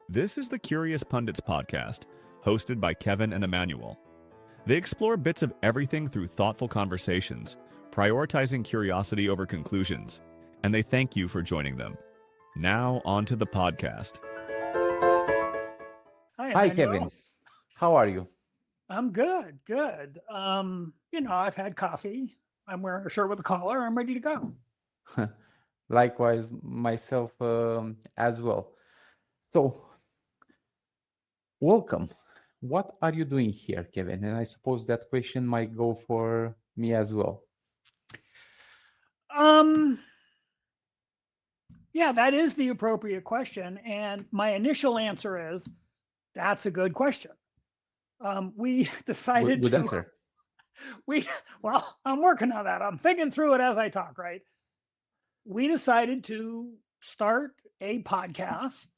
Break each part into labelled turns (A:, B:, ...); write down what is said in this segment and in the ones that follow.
A: This is the Curious Pundits podcast, hosted by Kevin and Emanuel. They explore bits of everything through thoughtful conversations, prioritizing curiosity over conclusions, and they thank you for joining them. Now, on to the podcast.
B: Hi,
C: Hi,
B: Emanuel.
C: Kevin. How are you?
B: I'm good. I've had coffee. I'm wearing a shirt with a collar. I'm ready to go.
C: Likewise, myself as well. So, welcome. What are you doing here, Kevin? And I suppose that question might go for me as well.
B: Yeah, that is the appropriate question. And my initial answer is, that's a good question. We decided
C: Good
B: to,
C: answer.
B: I'm working on that. I'm thinking through it as I talk, right? We decided to start a podcast.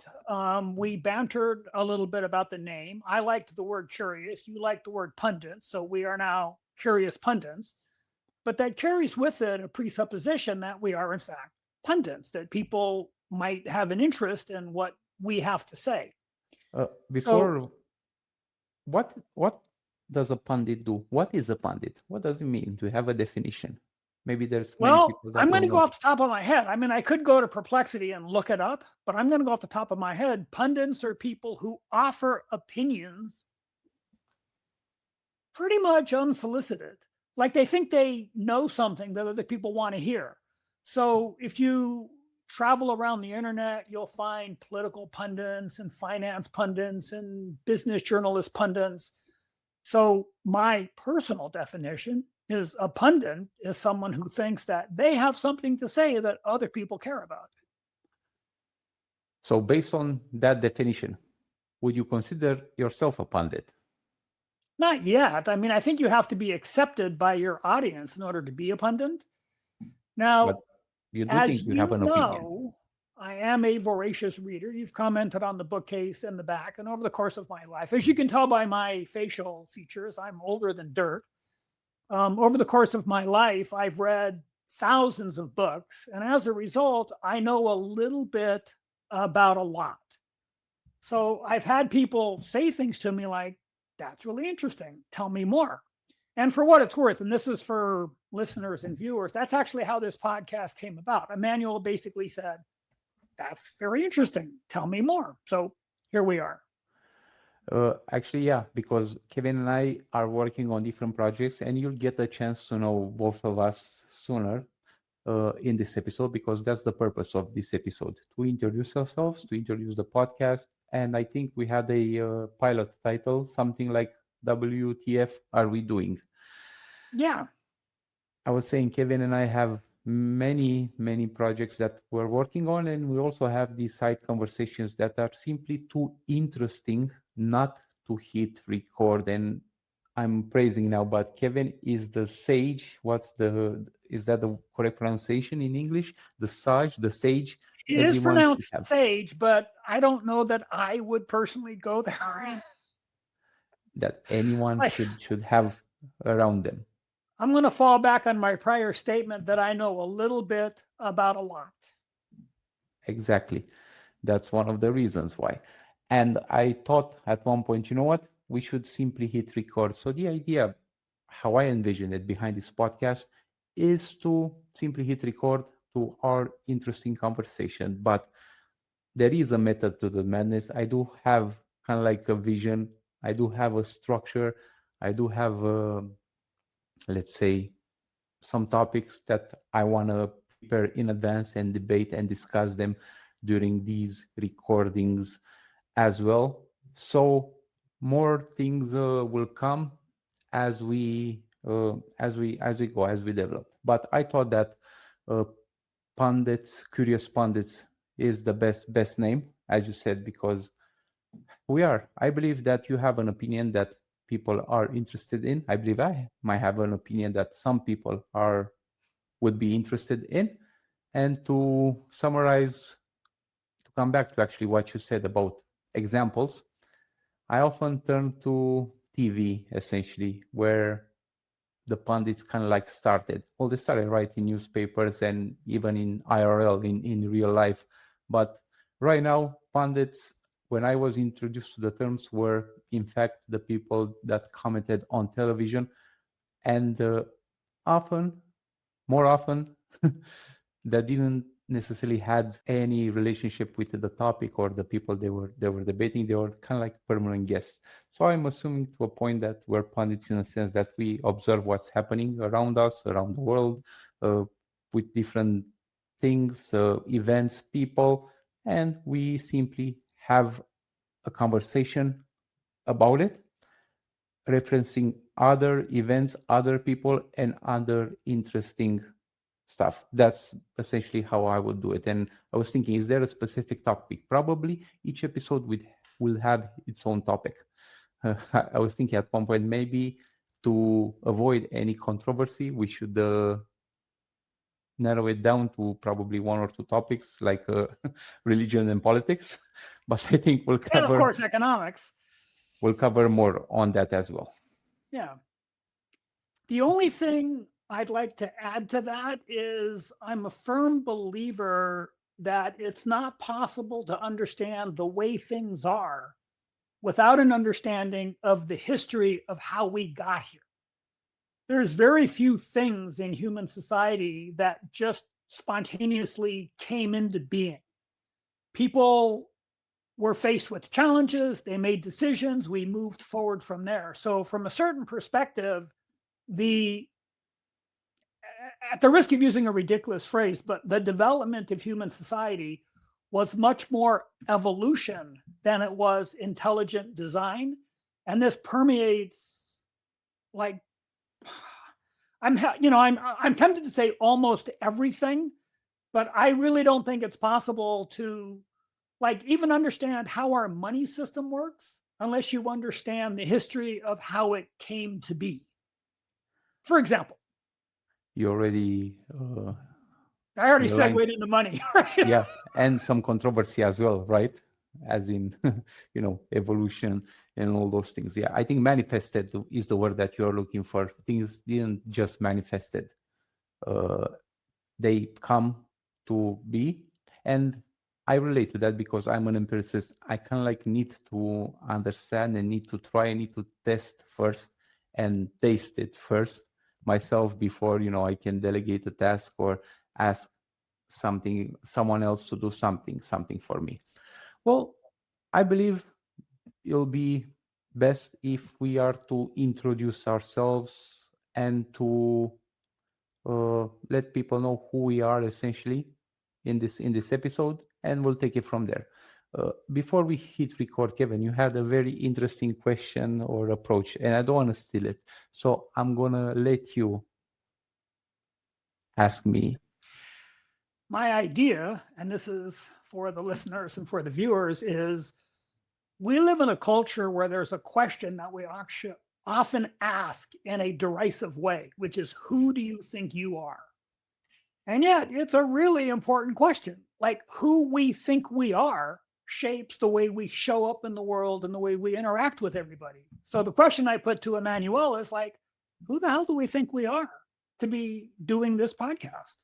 B: We bantered a little bit about the name. I liked the word curious. You liked the word pundit. So we are now Curious Pundits. But that carries with it a presupposition that we are, in fact, pundits, that people might have an interest in what we have to say.
C: Before, what does a pundit do? What is a pundit? What does it mean? Do you have a definition? Maybe there's many people that
B: I'm going to
C: don't
B: go
C: know.
B: off the top of my head. I mean, I could go to Perplexity and look it up, but I'm going to go off the top of my head. Pundits are people who offer opinions pretty much unsolicited. Like they think they know something that other people want to hear. So if you travel around the internet, you'll find political pundits and finance pundits and business journalist pundits. So my personal definition is a pundit is someone who thinks that they have something to say that other people care about.
C: So, based on that definition, would you consider yourself a pundit?
B: Not yet. I mean, I think you have to be accepted by your audience in order to be a pundit. Now,
C: But you do
B: as
C: think you
B: you
C: have an opinion.
B: know, I am a voracious reader. You've commented on the bookcase in the back, and over the course of my life, as you can tell by my facial features, I'm older than dirt. Over the course of my life, I've read thousands of books, and as a result, I know a little bit about a lot. So I've had people say things to me like, that's really interesting. Tell me more. And for what it's worth, and this is for listeners and viewers, that's actually how this podcast came about. Emanuel basically said, that's very interesting. Tell me more. So here we are.
C: Actually, yeah, because Kevin and I are working on different projects, and you'll get a chance to know both of us sooner in this episode, because that's the purpose of this episode, to introduce ourselves, to introduce the podcast. And I think we had a pilot title, something like WTF are we doing?
B: Yeah.
C: I was saying Kevin and I have many projects that we're working on, and we also have these side conversations that are simply too interesting not to hit record. And I'm praising now, but Kevin is the sage. Is that the correct pronunciation in English? The sage.
B: It is
C: everyone should
B: pronounced
C: have.
B: sage, but I don't know that I would personally go there.
C: That anyone
B: Like-
C: should have around them.
B: I'm going to fall back on my prior statement that I know a little bit about a lot.
C: Exactly. That's one of the reasons why. And I thought at one point, you know what? We should simply hit record. So the idea, how I envision it behind this podcast, is to simply hit record to our interesting conversation. But there is a method to the madness. I do have kind of like a vision. I do have a structure. I do have, let's say, some topics that I want to prepare in advance and debate and discuss them during these recordings as well. So more things will come as we go, as we develop. But I thought that Curious Pundits is the best name, as you said, because I believe that you have an opinion that people are interested in. I believe I might have an opinion that some people would be interested in. And to summarize, to come back to actually what you said about examples, I often turn to TV, essentially, where the pundits kind of like started. Well, they started writing newspapers and even in IRL, in real life. But right now, pundits when I was introduced to the terms were, in fact, the people that commented on television, and more often, that didn't necessarily had any relationship with the topic or the people they were debating. They were kind of like permanent guests. So I'm assuming to a point that we're pundits in a sense that we observe what's happening around us, around the world, with different things, events, people, and we simply have a conversation about it, referencing other events, other people, and other interesting stuff. That's essentially how I would do it. And I was thinking, is there a specific topic? Probably each episode will have its own topic. I was thinking at one point, maybe to avoid any controversy, we should narrow it down to probably one or two topics like religion and politics. But I think we'll cover,
B: and of course, economics.
C: We'll cover more on that as well.
B: Yeah. The only thing I'd like to add to that is I'm a firm believer that it's not possible to understand the way things are without an understanding of the history of how we got here. There's very few things in human society that just spontaneously came into being. People were faced with challenges, they made decisions, we moved forward from there. So from a certain perspective, at the risk of using a ridiculous phrase, but the development of human society was much more evolution than it was intelligent design. And this permeates, like, I'm tempted to say almost everything, but I really don't think it's possible to even understand how our money system works unless you understand the history of how it came to be. For example,
C: you already
B: I already segued into money, right?
C: Yeah, and some controversy as well, right? As in, evolution and all those things. Yeah, I think manifested is the word that you're looking for. Things didn't just manifested. They come to be. And I relate to that because I'm an empiricist. I kind of need to understand and need to try and need to test first and taste it first myself before, I can delegate a task or ask someone else to do something for me. Well, I believe it'll be best if we are to introduce ourselves and to let people know who we are essentially in this episode, and we'll take it from there. Before we hit record, Kevin, you had a very interesting question or approach, and I don't want to steal it, so I'm gonna let you ask me.
B: My idea, and this is for the listeners and for the viewers, is we live in a culture where there's a question that we often ask in a derisive way, which is, who do you think you are? And yet it's a really important question. Like, who we think we are shapes the way we show up in the world and the way we interact with everybody. So the question I put to Emanuel is who the hell do we think we are to be doing this podcast?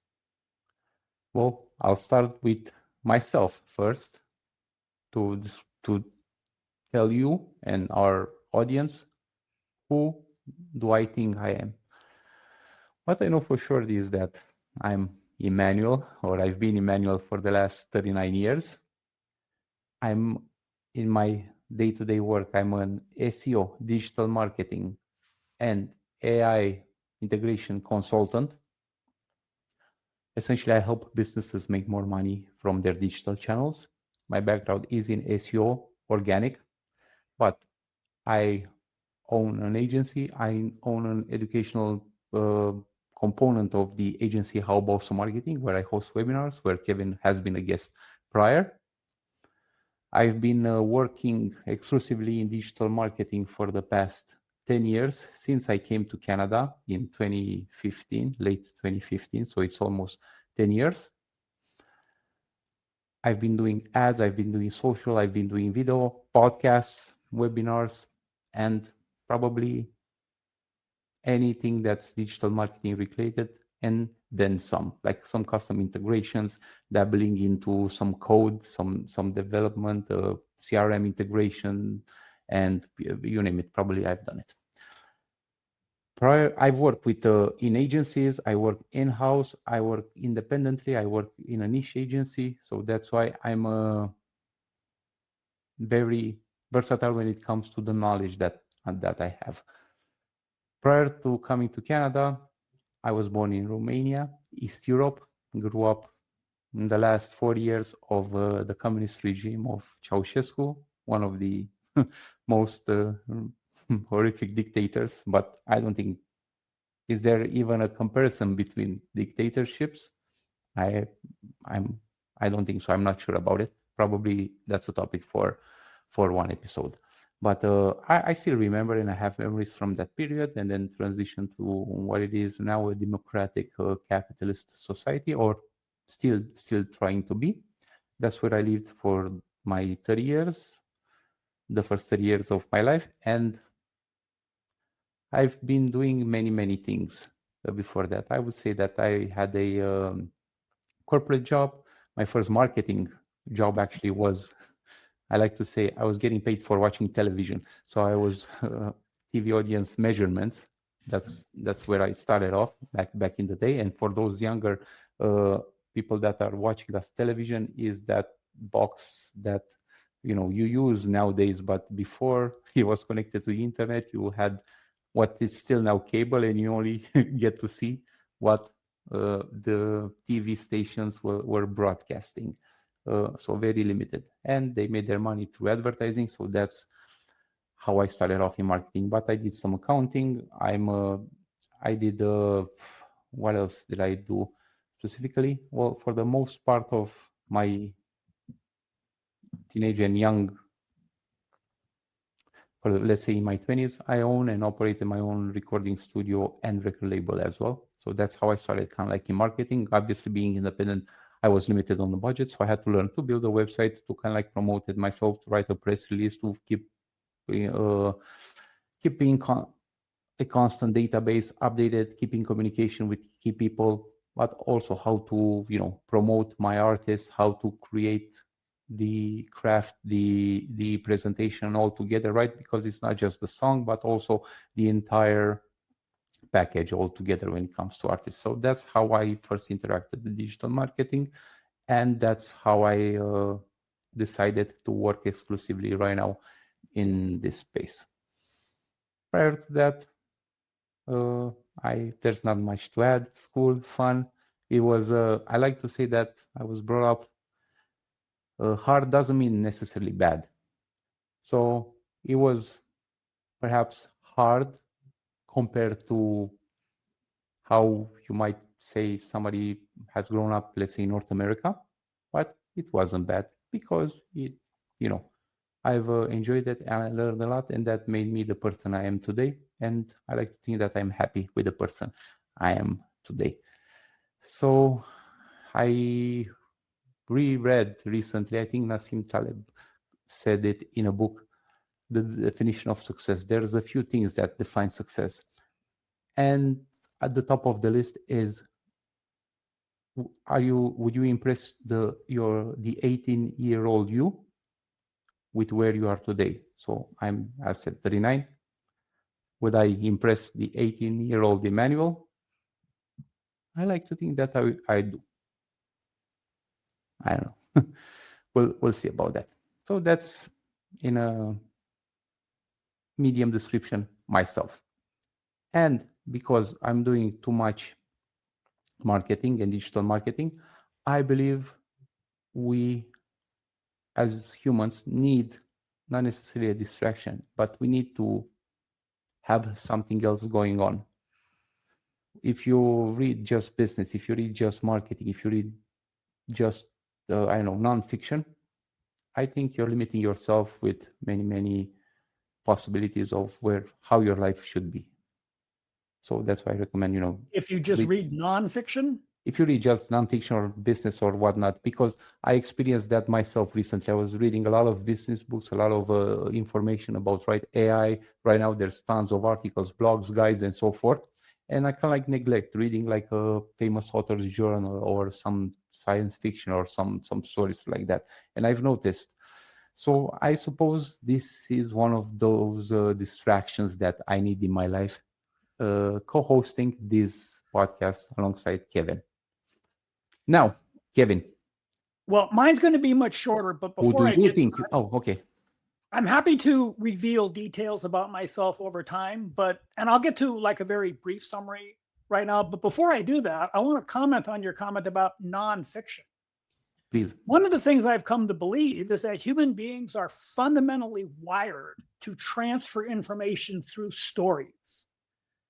C: Well, I'll start with myself first to tell you and our audience, who do I think I am? What I know for sure is that I'm Emanuel, or I've been Emanuel for the last 39 years. I'm in my day-to-day work, I'm an SEO, digital marketing, and AI integration consultant. Essentially, I help businesses make more money from their digital channels. My background is in SEO, organic, but I own an agency. I own an educational component of the agency How About Marketing, where I host webinars, where Kevin has been a guest prior. I've been working exclusively in digital marketing for the past 10 years since I came to Canada in 2015, late 2015, so it's almost 10 years. I've been doing ads, I've been doing social, I've been doing video, podcasts, webinars, and probably anything that's digital marketing related, and then some, like some custom integrations, dabbling into some code, some development, CRM integration, and you name it, probably I've done it. Prior, I've worked with in agencies, I work in-house, I work independently, I work in a niche agency. So that's why I'm very versatile when it comes to the knowledge that I have. Prior to coming to Canada, I was born in Romania, East Europe, grew up in the last 4 years of the communist regime of Ceausescu, one of the most horrific dictators, but I don't think, is there even a comparison between dictatorships? I don't think so. I'm not sure about it. Probably that's a topic for one episode. But I still remember, and I have memories from that period, and then transition to what it is now, a democratic capitalist society, or still trying to be. That's where I lived for my 30 years, the first 30 years of my life, and I've been doing many things before that. I would say that I had a corporate job. My first marketing job actually was, I like to say, I was getting paid for watching television. So I was TV audience measurements. That's where I started off back in the day. And for those younger people that are watching us, television is that box that you use nowadays, but before it was connected to the internet, you had what is still now cable, and you only get to see what the TV stations were broadcasting. So very limited, and they made their money through advertising. So that's how I started off in marketing. But I did some accounting. I did what else did I do specifically? Well, for the most part of my teenage and young, let's say in my 20s, I own and operated my own recording studio and record label as well. So that's how I started kind of like in marketing. Obviously, being independent, I was limited on the budget, so I had to learn to build a website, to kind of like promote it myself, to write a press release, to keeping a constant database updated, keeping communication with key people, but also how to promote my artists, how to create the craft, the presentation all together, right? Because it's not just the song, but also the entire package all together when it comes to artists. So that's how I first interacted with digital marketing, and that's how I decided to work exclusively right now in this space. Prior to that, there's not much to add. School, fun. It was I like to say that I was brought up hard doesn't mean necessarily bad. So it was perhaps hard compared to how you might say if somebody has grown up, let's say, in North America, but it wasn't bad because I've enjoyed it and I learned a lot, and that made me the person I am today. And I like to think that I'm happy with the person I am today. So I reread recently, I think Nassim Taleb said it in a book, the definition of success. There's a few things that define success. And at the top of the list is, would you impress the 18-year-old you with where you are today? So I'm, as I said, 39. Would I impress the 18-year-old Emanuel? I like to think that I do. I don't know. We'll see about that. So that's in a medium description myself. And because I'm doing too much marketing and digital marketing, I believe we as humans need not necessarily a distraction, but we need to have something else going on. If you read just business, if you read just marketing, if you read just nonfiction, I think you're limiting yourself with many possibilities of how your life should be. So that's why I recommend,
B: if you just read nonfiction.
C: If you read just nonfiction or business or whatnot, because I experienced that myself recently. I was reading a lot of business books, a lot of information about AI. Right now, there's tons of articles, blogs, guides, and so forth. And I kind of like neglect reading like a famous author's journal or some science fiction or some stories like that. And I've noticed So I suppose this is one of those distractions that I need in my life, co-hosting this podcast alongside Kevin. Now, Kevin,
B: Well, mine's going to be much shorter, but
C: who
B: before
C: do
B: I
C: you
B: get
C: think?
B: started,
C: Oh, okay.
B: I'm happy to reveal details about myself over time, and I'll get to like a very brief summary right now. But before I do that, I want to comment on your comment about nonfiction.
C: Please.
B: One of the things I've come to believe is that human beings are fundamentally wired to transfer information through stories.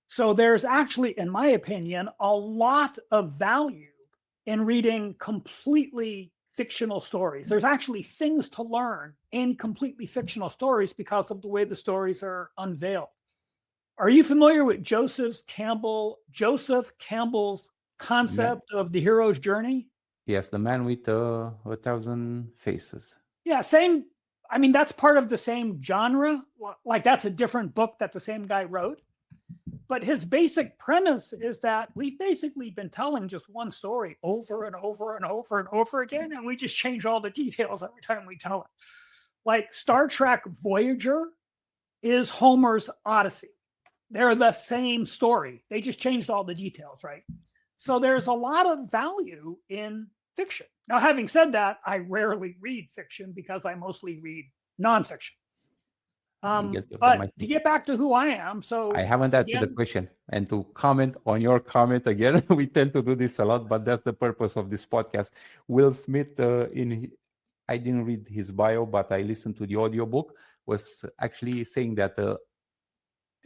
B: So there's actually, in my opinion, a lot of value in reading completely fictional stories. There's actually things to learn in completely fictional stories because of the way the stories are unveiled. Are you familiar with Joseph Campbell's concept of the hero's journey?
C: Yes, the man with 1,000 faces.
B: Yeah, same. I mean, that's part of the same genre. Like that's a different book that the same guy wrote. But his basic premise is that we've basically been telling just one story over and over and over and over again, and we just change all the details every time we tell it. Like Star Trek Voyager is Homer's Odyssey. They're the same story. They just changed all the details, right? So there's a lot of value in fiction. Now, having said that, I rarely read fiction because I mostly read nonfiction. But to get back to who I am, so
C: I haven't answered the question. And to comment on your comment again, we tend to do this a lot, but that's the purpose of this podcast. Will Smith, I didn't read his bio, but I listened to the audiobook, was actually saying that,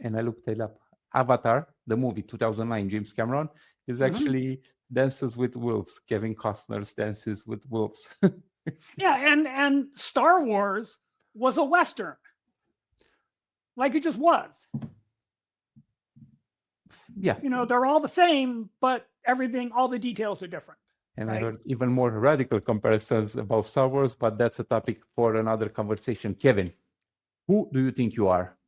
C: and I looked it up, Avatar, the movie 2009, James Cameron, is actually Dances with Wolves. Kevin Costner's Dances with Wolves.
B: Yeah, and Star Wars was a Western. Like it just was.
C: Yeah.
B: You know, they're all the same, but everything, all the details are different.
C: And
B: right?
C: I heard even more radical comparisons about Star Wars, but that's a topic for another conversation. Kevin, who do you think you are?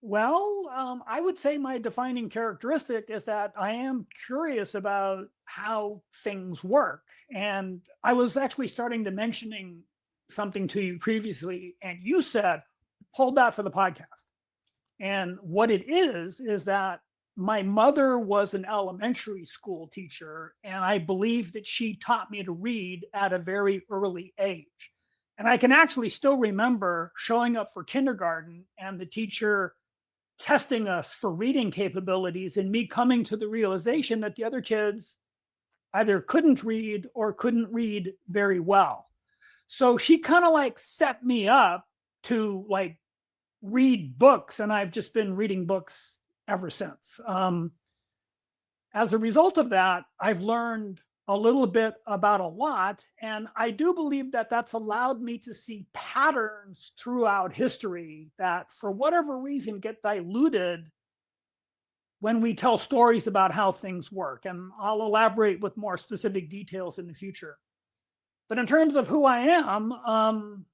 B: Well, I would say my defining characteristic is that I am curious about how things work. And I was actually starting to mentioning something to you previously, and you said, hold that for the podcast. And what it is that my mother was an elementary school teacher, and I believe that she taught me to read at a very early age. And I can actually still remember showing up for kindergarten and the teacher testing us for reading capabilities and me coming to the realization that the other kids either couldn't read or couldn't read very well. So she kind of like set me up to like read books, and I've just been reading books ever since. As a result of that, I've learned a little bit about a lot, and I do believe that that's allowed me to see patterns throughout history that, for whatever reason, get diluted when we tell stories about how things work. And I'll elaborate with more specific details in the future. But in terms of who I am, I'm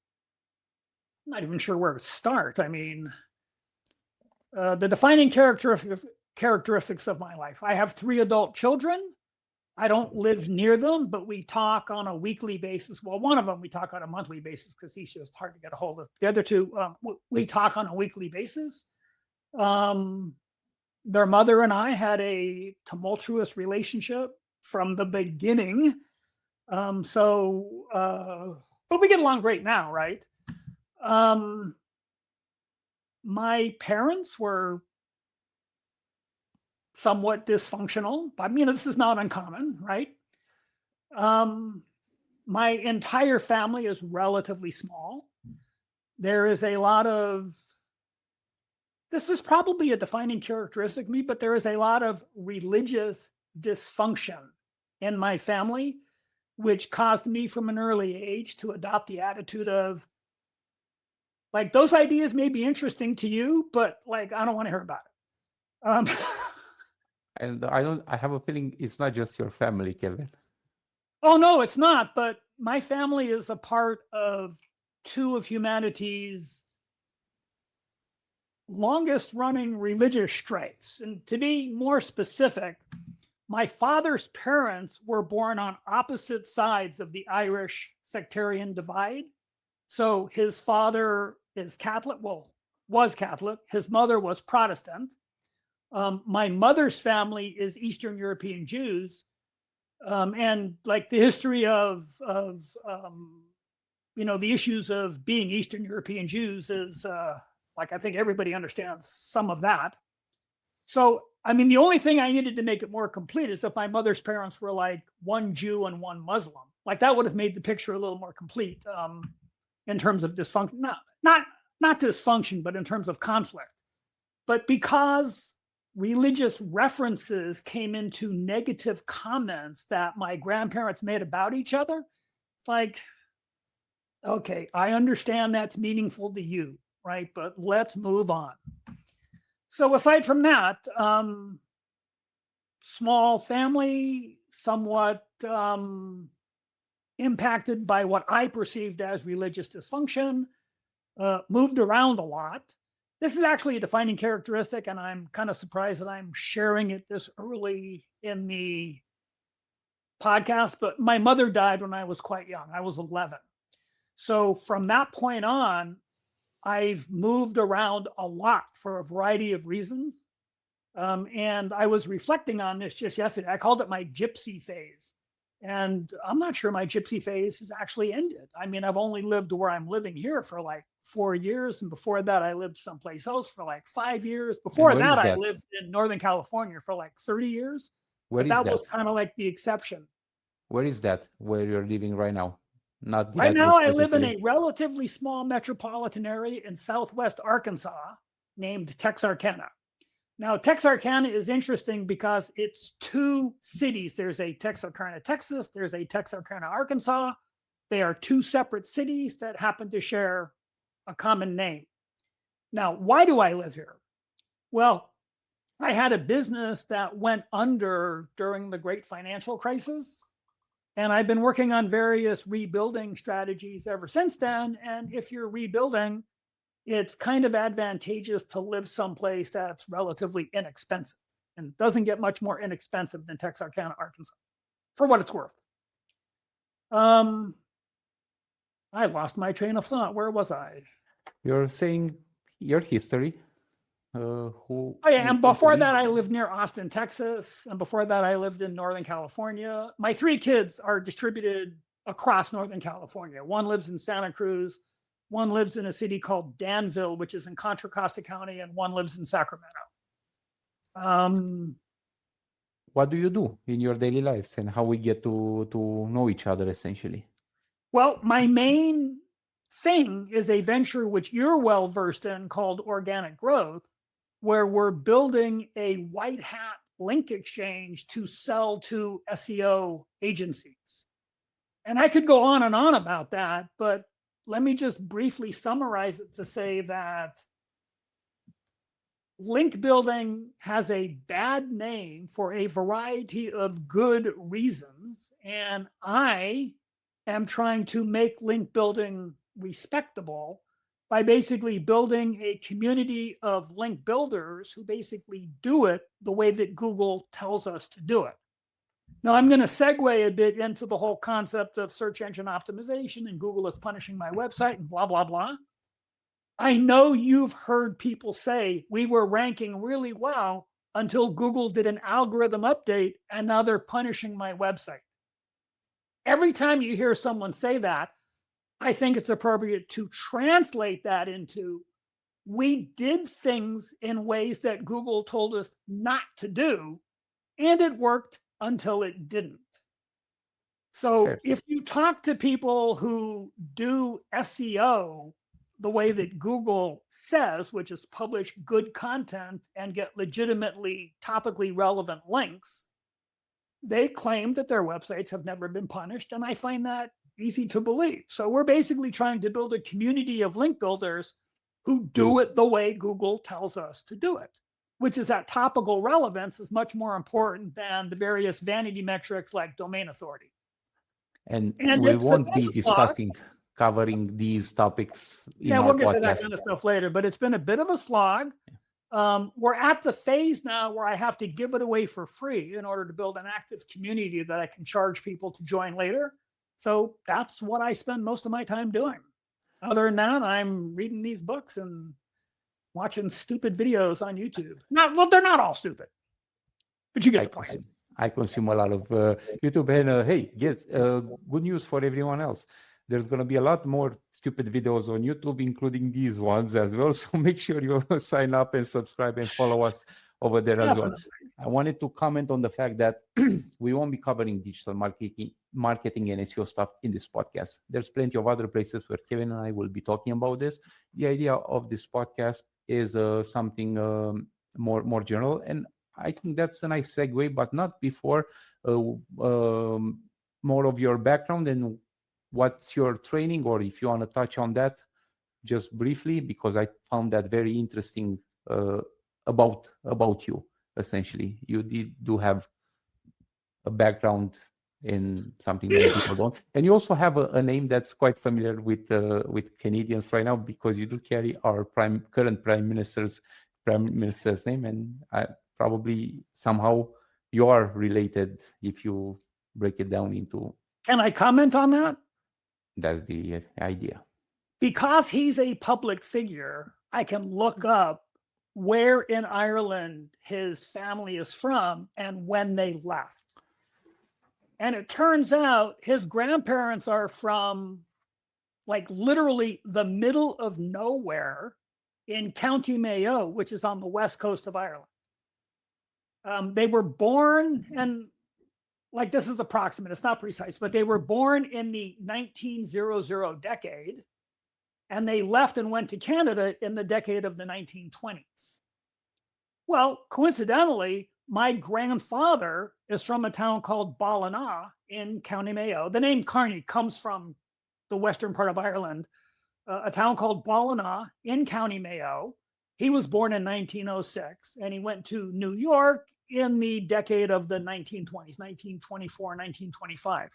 B: not even sure where to start. I mean, the defining characteristics of my life. I have 3 adult children. I don't live near them, but we talk on a weekly basis. Well, one of them we talk on a monthly basis because he's just hard to get a hold of. The other 2, we talk on a weekly basis. Their mother and I had a tumultuous relationship from the beginning. But we get along great now, right? My parents were somewhat dysfunctional. I mean, this is not uncommon, right? My entire family is relatively small. There is a lot of, this is probably a defining characteristic of me, but there is a lot of religious dysfunction in my family, which caused me from an early age to adopt the attitude of, like, those ideas may be interesting to you, but like, I don't want to hear about it.
C: And I have a feeling it's not just your family, Kevin.
B: Oh, no, it's not. But my family is a part of 2 of humanity's longest running religious strifes. And to be more specific, my father's parents were born on opposite sides of the Irish sectarian divide. So his father is Catholic, well, was Catholic. His mother was Protestant. My mother's family is Eastern European Jews. And like the history of the issues of being Eastern European Jews is like, I think everybody understands some of that. So, I mean, the only thing I needed to make it more complete is if my mother's parents were like one Jew and one Muslim. Like that would have made the picture a little more complete in terms of dysfunction. Not dysfunction, but in terms of conflict. But because religious references came into negative comments that my grandparents made about each other, it's like, okay, I understand that's meaningful to you, right? But let's move on. So aside from that, small family, somewhat impacted by what I perceived as religious dysfunction, moved around a lot. This is actually a defining characteristic, and I'm kind of surprised that I'm sharing it this early in the podcast, but my mother died when I was quite young. I was 11. So from that point on, I've moved around a lot for a variety of reasons. And I was reflecting on this just yesterday. I called it my gypsy phase. And I'm not sure my gypsy phase has actually ended. I mean, I've only lived where I'm living here for like 4 years. And before that, I lived someplace else for like 5 years. Before that, I lived in Northern California for like 30 years.
C: Where
B: but that was kind of like the exception.
C: Where is that? Where you're living right now? Not
B: right now, I live in a relatively small metropolitan area in Southwest Arkansas named Texarkana. Now, Texarkana is interesting because it's two cities. There's a Texarkana, Texas. There's a Texarkana, Arkansas. They are two separate cities that happen to share a common name. Now, why do I live here? Well, I had a business that went under during the Great Financial Crisis. And I've been working on various rebuilding strategies ever since then. And if you're rebuilding, it's kind of advantageous to live someplace that's relatively inexpensive. And it doesn't get much more inexpensive than Texarkana, Arkansas, for what it's worth. I lost my train of thought. Where was I?
C: You're saying your history.
B: And before that, I lived near Austin, Texas. And before that, I lived in Northern California. My 3 kids are distributed across Northern California. One lives in Santa Cruz. One lives in a city called Danville, which is in Contra Costa County. And one lives in Sacramento.
C: What do you do in your daily lives and how we get to know each other, essentially?
B: Well, my main thing is a venture which you're well versed in called organic growth, where we're building a white hat link exchange to sell to SEO agencies. And I could go on and on about that, but let me just briefly summarize it to say that link building has a bad name for a variety of good reasons. And I am trying to make link building respectable by basically building a community of link builders who basically do it the way that Google tells us to do it. Now, I'm going to segue a bit into the whole concept of search engine optimization and Google is punishing my website and blah, blah, blah. I know you've heard people say we were ranking really well until Google did an algorithm update and now they're punishing my website. Every time you hear someone say that, I think it's appropriate to translate that into we did things in ways that Google told us not to do, and it worked until it didn't. So if you talk to people who do SEO the way that Google says, which is publish good content and get legitimately topically relevant links, they claim that their websites have never been punished, and I find that easy to believe. So we're basically trying to build a community of link builders who do it the way Google tells us to do it, which is that topical relevance is much more important than the various vanity metrics like domain authority.
C: And we won't be covering these topics in our
B: we'll get
C: podcast.
B: to that kind of stuff later, but it's been a bit of a slog. We're at the phase now where I have to give it away for free in order to build an active community that I can charge people to join later. So that's what I spend most of my time doing. Other than that, I'm reading these books and watching stupid videos on YouTube. Well, they're not all stupid, but you get the point.
C: I consume a lot of YouTube, and hey, yes, good news for everyone else. There's going to be a lot more stupid videos on YouTube, including these ones as well. So make sure you sign up and subscribe and follow us over there as well. I wanted to comment on the fact that we won't be covering digital marketing and SEO stuff in this podcast. There's plenty of other places where Kevin and I will be talking about this. The idea of this podcast is something more general, and I think that's a nice segue, but not before more of your background and what's your training, or if you want to touch on that just briefly, because I found that very interesting about you. Essentially, you do have a background in something many people don't, and you also have a name that's quite familiar with Canadians right now, because you do carry our current prime minister's name, and probably somehow you are related if you break it down into.
B: Can I comment on that?
C: That's the idea.
B: Because he's a public figure, I can look up where in Ireland his family is from and when they left. And it turns out his grandparents are from like literally the middle of nowhere in County Mayo, which is on the west coast of Ireland. They were born, and like this is approximate, it's not precise, but they were born in the 1900 decade, and they left and went to Canada in the decade of the 1920s. Well, coincidentally, my grandfather is from a town called Ballina in County Mayo. The name Carney comes from the western part of Ireland, a town called Ballina in County Mayo. He was born in 1906, and he went to New York in the decade of the 1920s, 1924, 1925.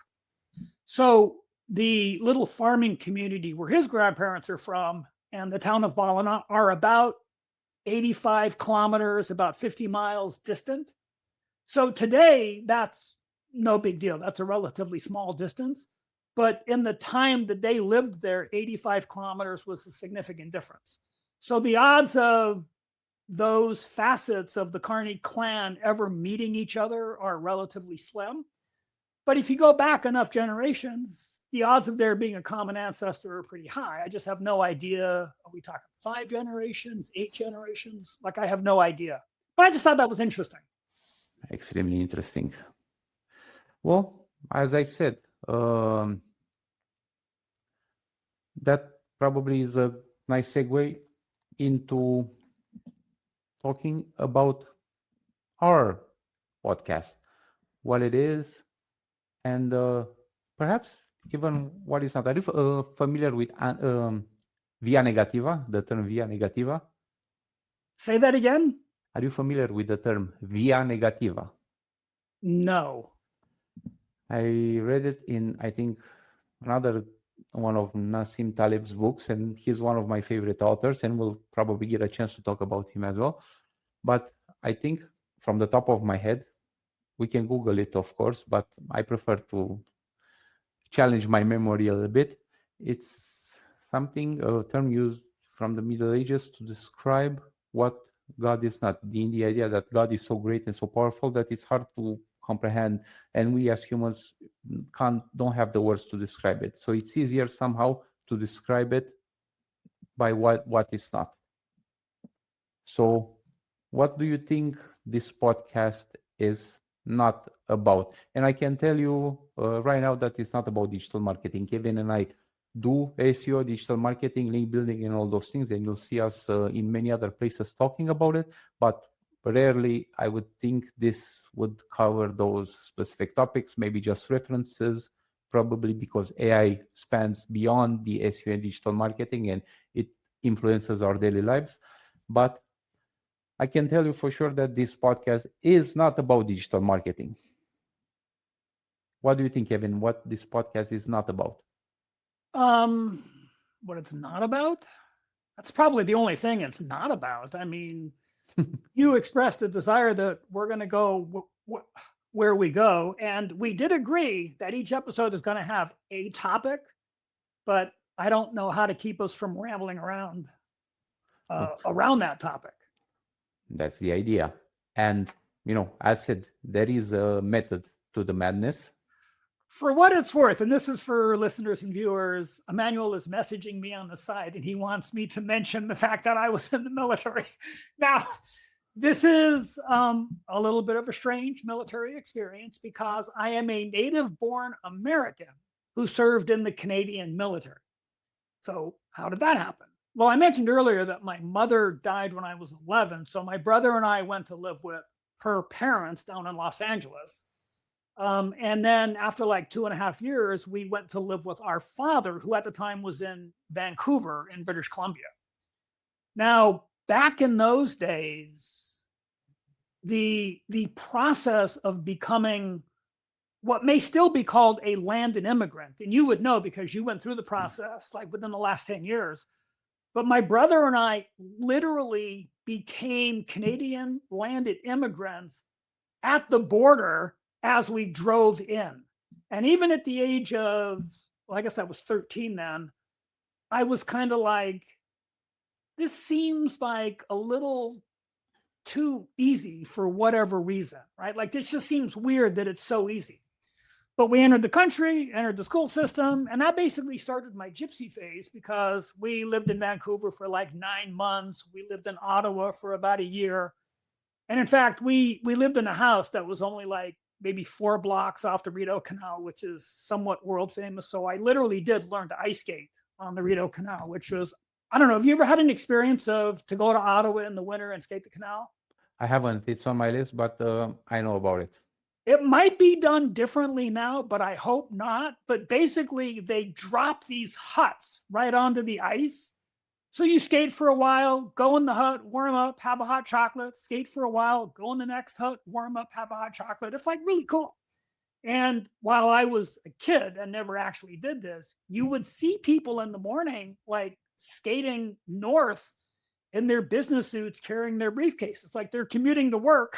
B: So the little farming community where his grandparents are from and the town of Ballina are about 85 kilometers, about 50 miles distant. So today, that's no big deal. That's a relatively small distance. But in the time that they lived there, 85 kilometers was a significant difference. So the odds of those facets of the Carney clan ever meeting each other are relatively slim. But if you go back enough generations, the odds of there being a common ancestor are pretty high. I just have no idea. Are we talking 5 generations, 8 generations? Like, I have no idea. But I just thought that was interesting.
C: Extremely interesting. Well, as I said, that probably is a nice segue into talking about our podcast, what it is, and perhaps even what is not. Are you familiar with via negativa, the term via negativa?
B: Say that again?
C: Are you familiar with the term via negativa?
B: No.
C: I read it in, I think, another one of Nassim Taleb's books, and he's one of my favorite authors, and we'll probably get a chance to talk about him as well. But I think from the top of my head, we can Google it, of course, but I prefer to challenge my memory a little bit. It's something, a term used from the Middle Ages to describe what God is not. The idea that God is so great and so powerful that it's hard to comprehend, and we as humans don't have the words to describe it. So it's easier somehow to describe it by what is not. So what do you think this podcast is not about? And I can tell you right now that it's not about digital marketing. Kevin and I do SEO, digital marketing, link building, and all those things, and you'll see us in many other places talking about it, but rarely I would think this would cover those specific topics, maybe just references, probably because AI spans beyond the SEO and digital marketing and it influences our daily lives. But I can tell you for sure that this podcast is not about digital marketing. What do you think, Kevin, what this podcast is not about?
B: What it's not about? That's probably the only thing it's not about. I mean, you expressed a desire that we're going to go where we go. And we did agree that each episode is going to have a topic, but I don't know how to keep us from rambling around
C: Oh,
B: around that topic.
C: that's the idea. And, as said, there is a method to the madness.
B: For what it's worth, and this is for listeners and viewers, Emanuel is messaging me on the side and he wants me to mention the fact that I was in the military. Now, this is a little bit of a strange military experience because I am a native born American who served in the Canadian military. So, how did that happen? Well, I mentioned earlier that my mother died when I was 11. So, my brother and I went to live with her parents down in Los Angeles. And then after like 2.5 years, we went to live with our father, who at the time was in Vancouver in British Columbia. Now, back in those days, the process of becoming what may still be called a landed immigrant, and you would know because you went through the process like within the last 10 years. But my brother and I literally became Canadian landed immigrants at the border as we drove in. And even at the age of, well, I guess I was 13 then, I was kind of like, this seems like a little too easy for whatever reason, right? Like this just seems weird that it's so easy. But we entered the country, entered the school system, and that basically started my gypsy phase because we lived in Vancouver for like 9 months. We lived in Ottawa for about a year. And in fact, we lived in a house that was only like maybe 4 blocks off the Rideau Canal, which is somewhat world famous. So I literally did learn to ice skate on the Rideau Canal, which was, I don't know, have you ever had an experience of to go to Ottawa in the winter and skate the canal?
C: I haven't. It's on my list, but I know about it.
B: It might be done differently now, but I hope not. But basically, they drop these huts right onto the ice. So you skate for a while, go in the hut, warm up, have a hot chocolate, skate for a while, go in the next hut, warm up, have a hot chocolate. It's like really cool. And while I was a kid and never actually did this, you would see people in the morning like skating north in their business suits carrying their briefcases, like they're commuting to work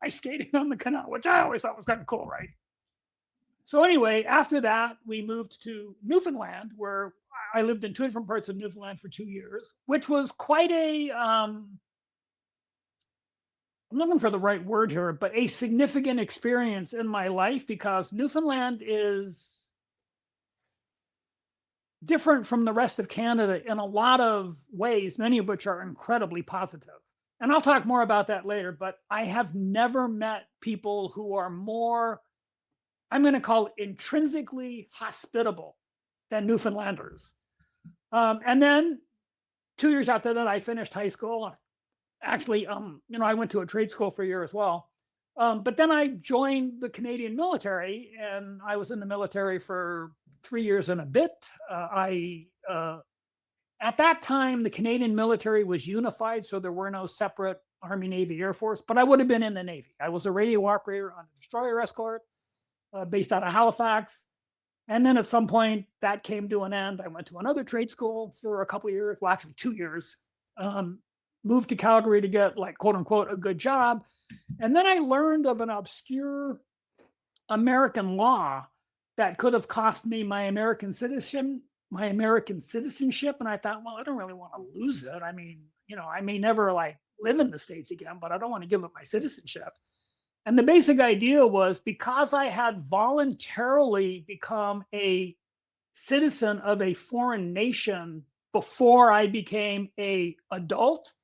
B: by skating on the canal, which I always thought was kind of cool, right? So anyway, after that, we moved to Newfoundland, where I lived in 2 different parts of Newfoundland for 2 years, which was quite a, I'm looking for the right word here, but a significant experience in my life because Newfoundland is different from the rest of Canada in a lot of ways, many of which are incredibly positive. And I'll talk more about that later, but I have never met people who are more, I'm going to call it intrinsically hospitable than Newfoundlanders. And then 2 years after that, I finished high school. Actually, I went to a trade school for a year as well. But then I joined the Canadian military, and I was in the military for 3 years and a bit. At that time, the Canadian military was unified, so there were no separate Army, Navy, Air Force, but I would have been in the Navy. I was a radio operator on a destroyer escort based out of Halifax. And then at some point, that came to an end. I went to another trade school for a couple of years, well, actually 2 years. Moved to Calgary to get, like, quote unquote, a good job. And then I learned of an obscure American law that could have cost me my American citizenship. And I thought, well, I don't really want to lose it. I mean, I may never like live in the States again, but I don't want to give up my citizenship. And the basic idea was because I had voluntarily become a citizen of a foreign nation before I became an adult,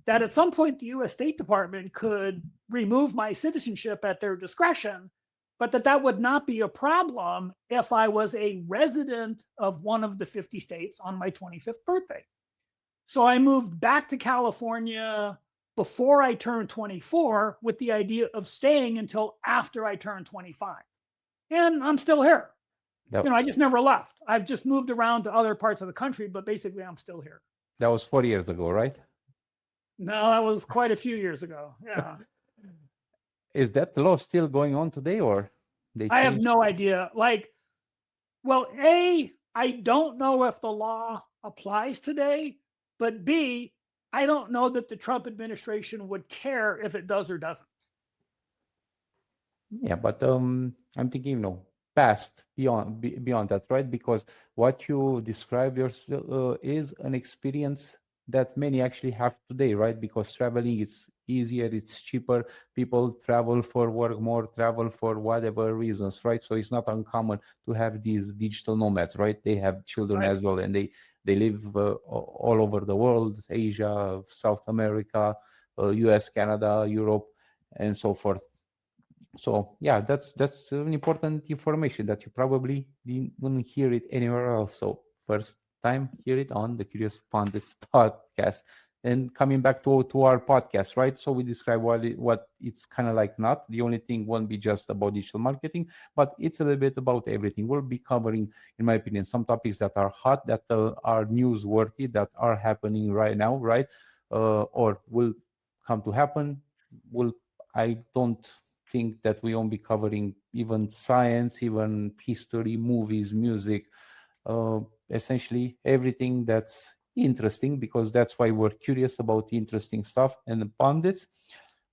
B: that at some point the US State Department could remove my citizenship at their discretion, but that would not be a problem if I was a resident of one of the 50 states on my 25th birthday. So I moved back to California before I turned 24 with the idea of staying until after I turned 25. And I'm still here.
C: That,
B: I just never left. I've just moved around to other parts of the country, but basically I'm still here.
C: that was 4 years ago, right?
B: No, that was quite a few years ago. Yeah.
C: Is that law still going on today, or they
B: I have
C: changed?
B: no idea. Like, well, A, I don't know if the law applies today, but B, I don't know that the Trump administration would care if it does or doesn't.
C: Yeah, but I'm thinking, past beyond that, right? Because what you describe is an experience that many actually have today, right? Because traveling is easier, it's cheaper. People travel for work more, travel for whatever reasons, right? So it's not uncommon to have these digital nomads, right? They have children
B: Right.
C: as well, and they live all over the world, Asia, South America, US, Canada, Europe, and so forth. So yeah, that's an important information that you probably didn't hear it anywhere else. So first time hear it on the Curious Pundits podcast. And coming back to our podcast, right? So we describe what it's kind of like. Not the only thing won't be just about digital marketing, but it's a little bit about everything. We'll be covering, in my opinion, some topics that are hot, that are newsworthy, that are happening right now, right? Or will come to happen. Will I don't think that we won't be covering even science, even history, movies, music, essentially everything that's interesting, because that's why we're curious about interesting stuff. And the pundits,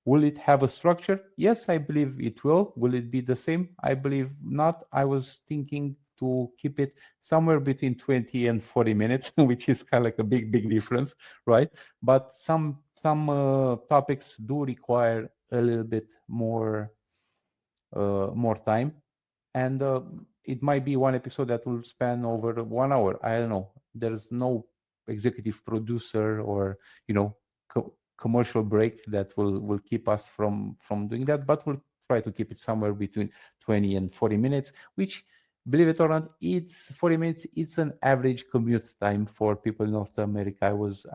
C: will it have a structure? Yes, I believe it will. Will it be the same? I believe not. I was thinking to keep it somewhere between 20 and 40 minutes, which is kind of like a big difference, right? But some topics do require a little bit more time, and it might be one episode that will span over 1 hour. I don't know. There's no executive producer or commercial break that will keep us from doing that, but we'll try to keep it somewhere between 20 and 40 minutes, which, believe it or not, it's 40 minutes. It's an average commute time for people in North America. I was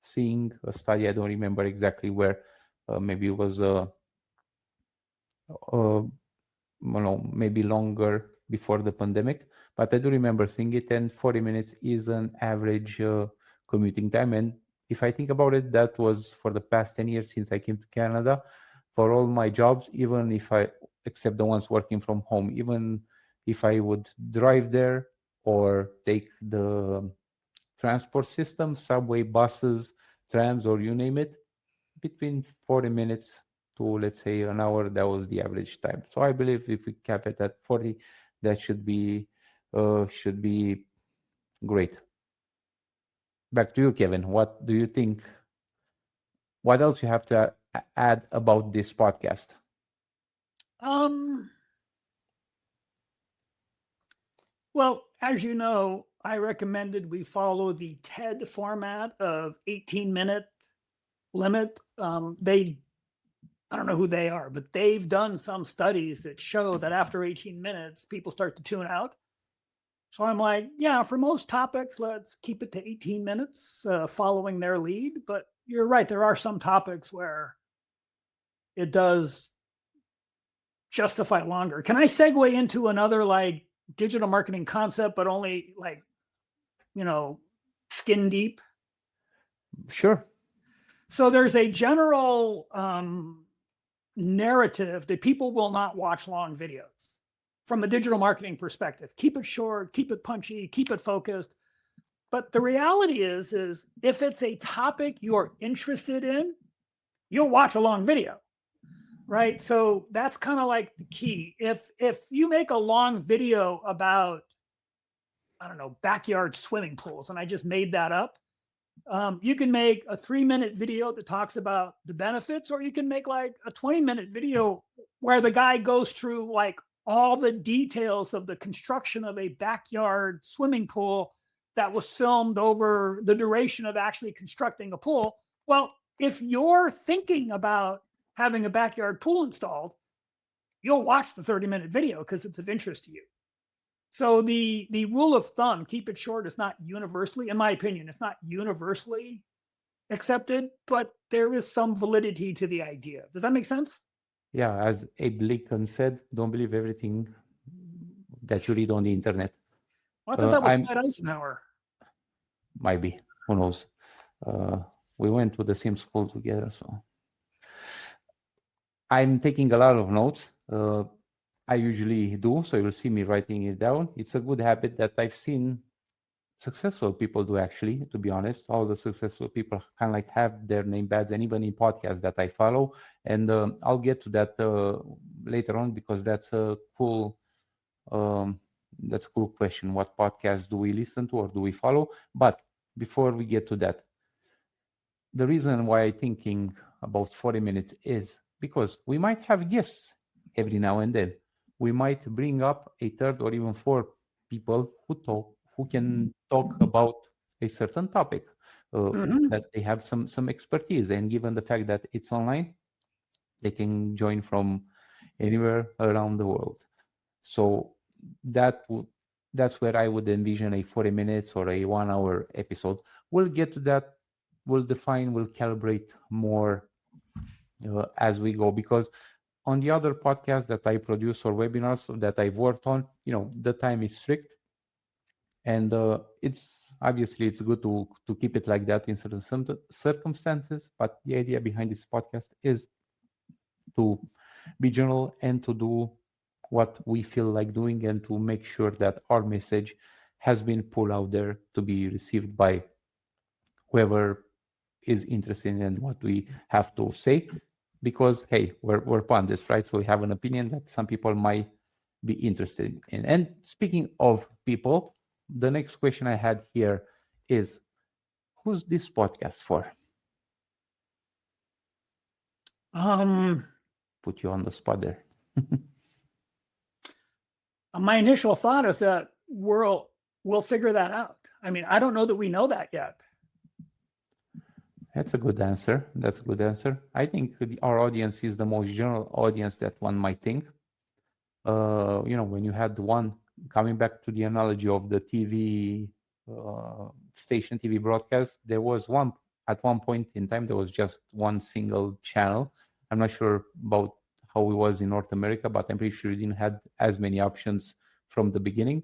C: seeing a study. I don't remember exactly where. Maybe it was maybe longer before the pandemic, but I do remember seeing it, and 40 minutes is an average commuting time. And if I think about it, that was for the past 10 years since I came to Canada. For all my jobs, even if except the ones working from home, even if I would drive there or take the transport system, subway, buses, trams, or you name it, between 40 minutes to, let's say, an hour, that was the average time. So I believe if we cap it at 40, that should be great. Back to you, Kevin. What do you think? What else you have to add about this podcast?
B: Well, as you know, I recommended we follow the TED format of 18-minute limit. I don't know who they are, but they've done some studies that show that after 18 minutes, people start to tune out. So I'm like, yeah, for most topics, let's keep it to 18 minutes, following their lead. But you're right, there are some topics where it does justify longer. Can I segue into another like digital marketing concept, but only like, skin deep?
C: Sure.
B: So there's a general narrative that people will not watch long videos from a digital marketing perspective. Keep it short, keep it punchy, keep it focused. But the reality is if it's a topic you're interested in, you'll watch a long video, right? So that's kind of like the key. If you make a long video about, I don't know, backyard swimming pools, and I just made that up, you can make a 3-minute video that talks about the benefits, or you can make like a 20-minute video where the guy goes through like all the details of the construction of a backyard swimming pool that was filmed over the duration of actually constructing a pool. Well, if you're thinking about having a backyard pool installed, you'll watch the 30-minute video because it's of interest to you. So the rule of thumb, keep it short, is not universally, in my opinion, it's not universally accepted, but there is some validity to the idea. Does that make sense?
C: Yeah, as Abe Lincoln said, don't believe everything that you read on the internet.
B: Well, I thought that was Dwight Eisenhower.
C: Might be. Who knows? We went to the same school together, so I'm taking a lot of notes. I usually do, so you'll see me writing it down. It's a good habit that I've seen Successful people do, actually, to be honest. All the successful people kind of like have their name badges, and even in podcasts that I follow. And I'll get to that later on, because that's a cool question. What podcast do we listen to or do we follow? But before we get to that, the reason why I'm thinking about 40 minutes is because we might have guests every now and then. We might bring up a third or even four people who can talk about a certain topic, that they have some expertise. And given the fact that it's online, they can join from anywhere around the world. So that's where I would envision a 40 minutes or a 1 hour episode. We'll get to that. We'll calibrate more as we go, because on the other podcasts that I produce or webinars that I've worked on, the time is strict, and it's good to keep it like that in certain circumstances. But the idea behind this podcast is to be general and to do what we feel like doing, and to make sure that our message has been put out there to be received by whoever is interested in what we have to say. Because hey, we're pundits, right? So we have an opinion that some people might be interested in. And speaking of people, the next question I had here is, who's this podcast for? Put you on the spot there.
B: My initial thought is that we'll figure that out. I mean, I don't know that we know that yet.
C: That's a good answer. I think our audience is the most general audience that one might think. When you had one, coming back to the analogy of the TV station, TV broadcast, there was one, at one point in time, there was just one single channel. I'm not sure about how it was in North America, but I'm pretty sure you didn't have as many options from the beginning.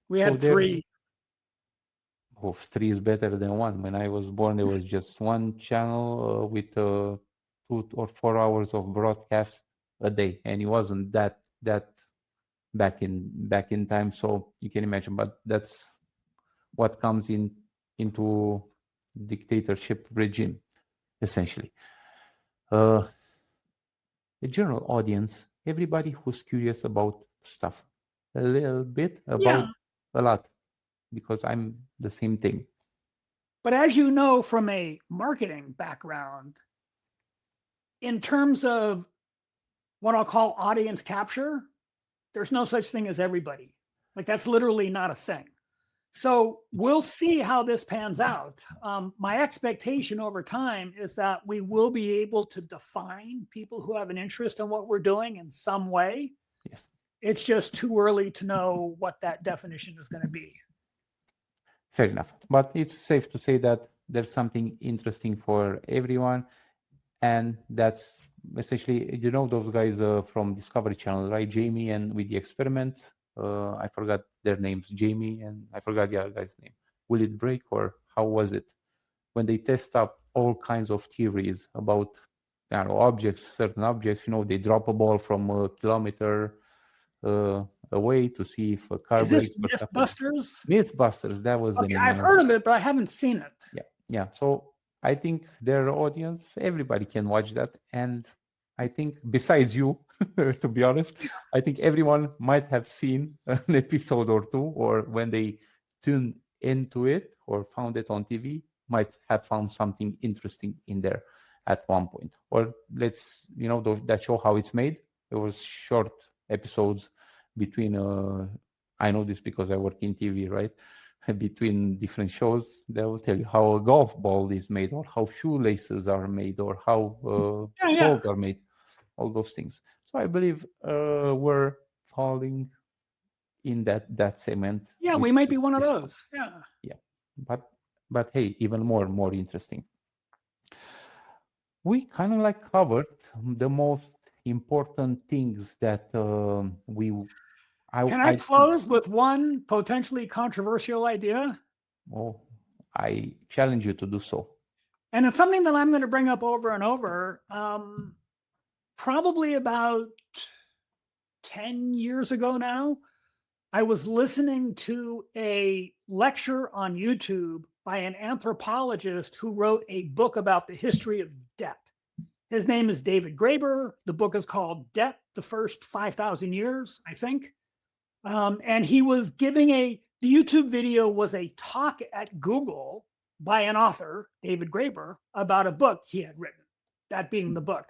B: We had three.
C: Oh, three is better than one. When I was born, there was just one channel with 2 or 4 hours of broadcast a day, and it wasn't that back in time. So you can imagine. But that's what comes into dictatorship regime, essentially. The general audience, everybody who's curious about stuff, a little bit about a lot. Because I'm the same thing.
B: But as you know from a marketing background, in terms of what I'll call audience capture, there's no such thing as everybody. Like, that's literally not a thing. So we'll see how this pans out. My expectation over time is that we will be able to define people who have an interest in what we're doing in some way.
C: Yes.
B: It's just too early to know what that definition is going to be.
C: Fair enough. But it's safe to say that there's something interesting for everyone. And that's essentially, those guys from Discovery Channel, right? Jamie and with the experiments. I forgot their names, Jamie, and I forgot the other guy's name. Will it break, or how was it? When they test up all kinds of theories about objects, certain objects, they drop a ball from a kilometer away to see if a car
B: is
C: breaks.
B: This Mythbusters?
C: Mythbusters, that was the name.
B: I've heard of it, but I haven't seen it.
C: Yeah. So I think their audience, everybody can watch that. And I think besides you, to be honest, I think everyone might have seen an episode or two, or when they tuned into it or found it on TV, might have found something interesting in there at one point. Or let's, that show How It's Made. There was short episodes between, I know this because I work in TV, right? Between different shows, they will tell you how a golf ball is made, or how shoelaces are made, or how clothes are made, all those things. So I believe we're falling in that segment.
B: Yeah, we might be one of those.
C: Yeah. But hey, even more interesting. We kind of like covered the most important things that we.
B: Can I close with one potentially controversial idea?
C: Oh, I challenge you to do so.
B: And it's something that I'm going to bring up over and over. Probably about 10 years ago now, I was listening to a lecture on YouTube by an anthropologist who wrote a book about the history of debt. His name is David Graeber. The book is called Debt, the First 5,000 Years, I think. And he was giving the YouTube video was a talk at Google by an author, David Graeber, about a book he had written, that being the book.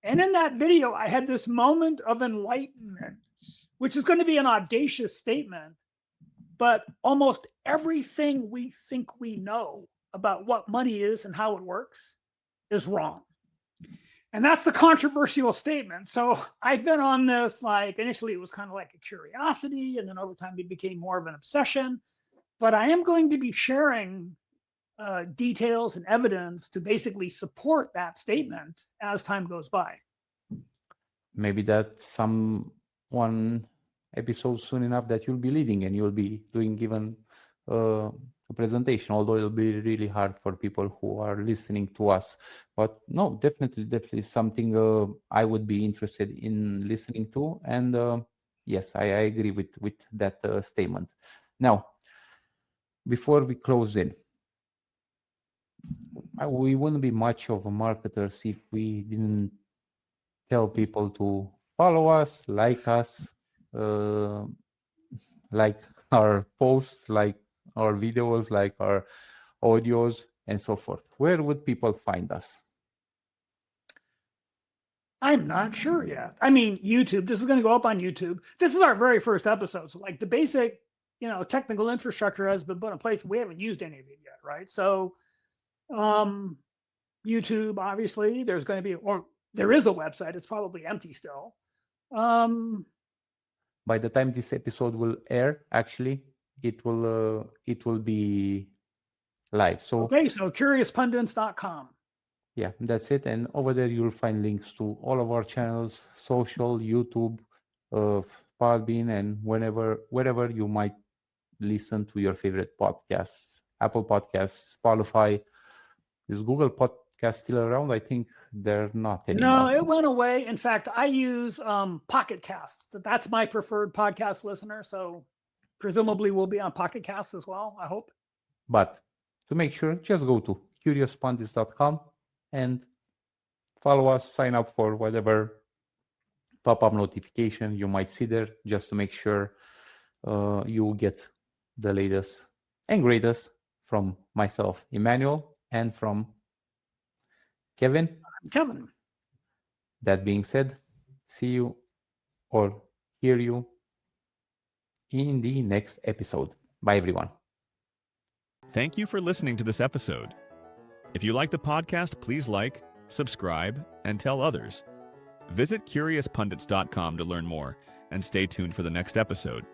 B: And in that video, I had this moment of enlightenment, which is going to be an audacious statement, but almost everything we think we know about what money is and how it works is wrong. And that's the controversial statement. So I've been on this, like, initially it was kind of like a curiosity, and then over time it became more of an obsession. But I am going to be sharing details and evidence to basically support that statement as time goes by.
C: Maybe that's one episode soon enough that you'll be leading, and you'll be doing even a presentation, although it'll be really hard for people who are listening to us. But no, definitely something I would be interested in listening to. And yes, I agree with that statement. Now, before we close in, we wouldn't be much of a marketers if we didn't tell people to follow us, like our posts, like our videos, like our audios, and so forth. Where would people find us?
B: I'm not sure yet. I mean, YouTube, this is going to go up on YouTube. This is our very first episode. So like the basic, technical infrastructure has been put in place. We haven't used any of it yet, right? So YouTube, obviously, there's going to be, or there is a website. It's probably empty still.
C: By the time this episode will air, actually, it will be live. So
B: okay, so CuriousPundits.com.
C: Yeah, that's it. And over there, you'll find links to all of our channels, social, YouTube, Podbean, and wherever you might listen to your favorite podcasts, Apple Podcasts, Spotify. Is Google Podcast still around? I think they're not anymore.
B: No, it went away. In fact, I use Pocket Casts. That's my preferred podcast listener. So presumably we'll be on Pocket Casts as well, I hope.
C: But to make sure, just go to CuriousPundits.com and follow us, sign up for whatever pop-up notification you might see there, just to make sure you get the latest and greatest from myself, Emanuel, and from Kevin.
B: Kevin.
C: That being said, see you or hear you in the next episode. Bye, everyone.
A: Thank you for listening to this episode. If you like the podcast, please like, subscribe, and tell others. Visit CuriousPundits.com to learn more, and stay tuned for the next episode.